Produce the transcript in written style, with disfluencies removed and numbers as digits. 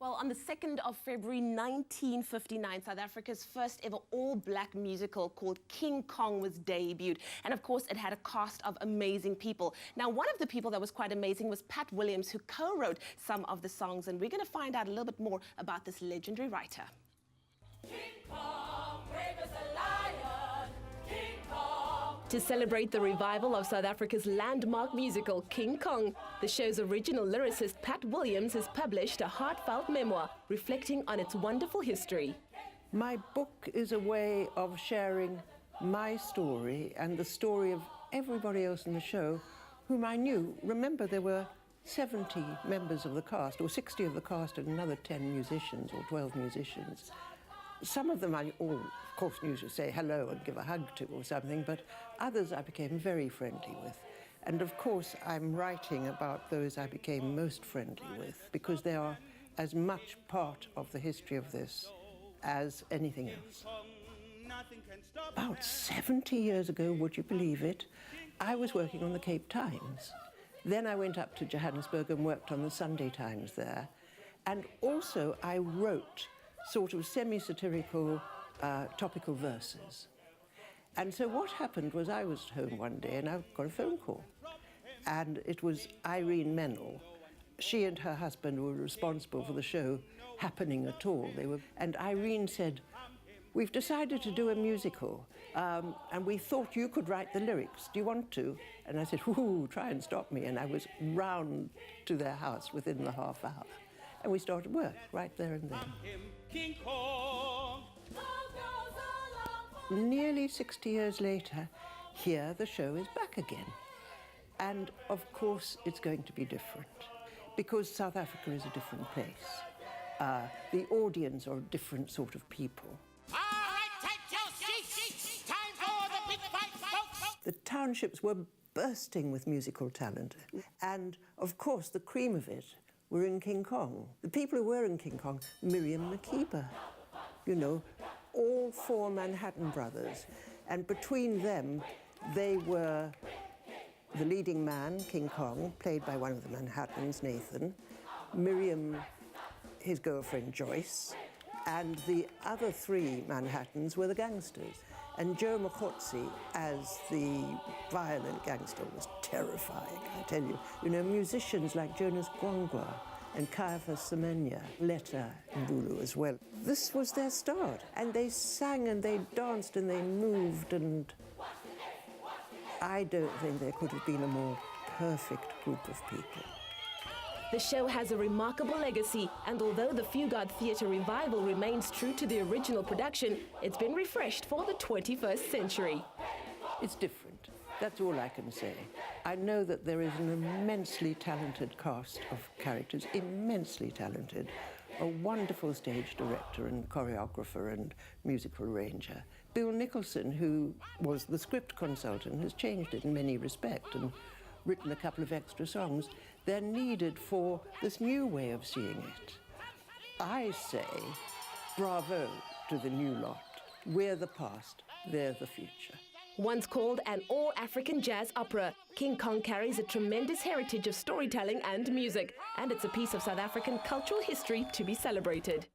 Well, on the 2nd of February 1959, South Africa's first ever all-black musical called King Kong was debuted. And of course, it had a cast of amazing people. Now, one of the people that was quite amazing was Pat Williams, who co-wrote some of the songs. And we're going to find out a little bit more about this legendary writer. King Kong, brave as a lion, King Kong. To celebrate the revival of South Africa's landmark musical, King Kong, the show's original lyricist Pat Williams has published a heartfelt memoir reflecting on its wonderful history. My book is a way of sharing my story and the story of everybody else in the show whom I knew. Remember, there were 70 members of the cast, or 60 of the cast, and another 10 musicians or 12 musicians. Some of them I of course knew to say hello and give a hug to or something, but others I became very friendly with. And of course I'm writing about those I became most friendly with, because they are as much part of the history of this as anything else. About 70 years ago, would you believe it, I was working on the Cape Times. Then I went up to Johannesburg and worked on the Sunday Times there. And also I wrote sort of semi-satirical topical verses. And so what happened was I was home one day and I got a phone call. And it was Irene Mennell. She and her husband were responsible for the show happening at all. And Irene said, "We've decided to do a musical, and we thought you could write the lyrics. Do you want to?" And I said, "Ooh, try and stop me." And I was round to their house within the half hour. And we started work right there and then. King Kong. Nearly 60 years later, here the show is back again. And of course it's going to be different, because South Africa is a different place. The audience are a different sort of people. All right, take your seats. Time for the big fight, folks. The townships were bursting with musical talent. And of course the cream of it were in King Kong. The people who were in King Kong, Miriam Makeba, you know, all four Manhattan brothers. And between them, they were the leading man, King Kong, played by one of the Manhattans, Nathan, Miriam, his girlfriend, Joyce, and the other three Manhattans were the gangsters. And Joe Mokotsi, as the violent gangster, was terrifying, I tell you. You know, musicians like Jonas Gwangwa and Caiaphas Semenya, Letta Mbulu as well. This was their start. And they sang and they danced and they moved, and I don't think there could have been a more perfect group of people. The show has a remarkable legacy, and although the Fugard Theatre revival remains true to the original production, it's been refreshed for the 21st century. It's different. That's all I can say. I know that there is an immensely talented cast of characters, immensely talented, a wonderful stage director and choreographer and musical arranger. Bill Nicholson, who was the script consultant, has changed it in many respects and written a couple of extra songs. They're needed for this new way of seeing it. I say bravo to the new lot. We're the past, they're the future. Once called an all-African jazz opera, King Kong carries a tremendous heritage of storytelling and music, and it's a piece of South African cultural history to be celebrated.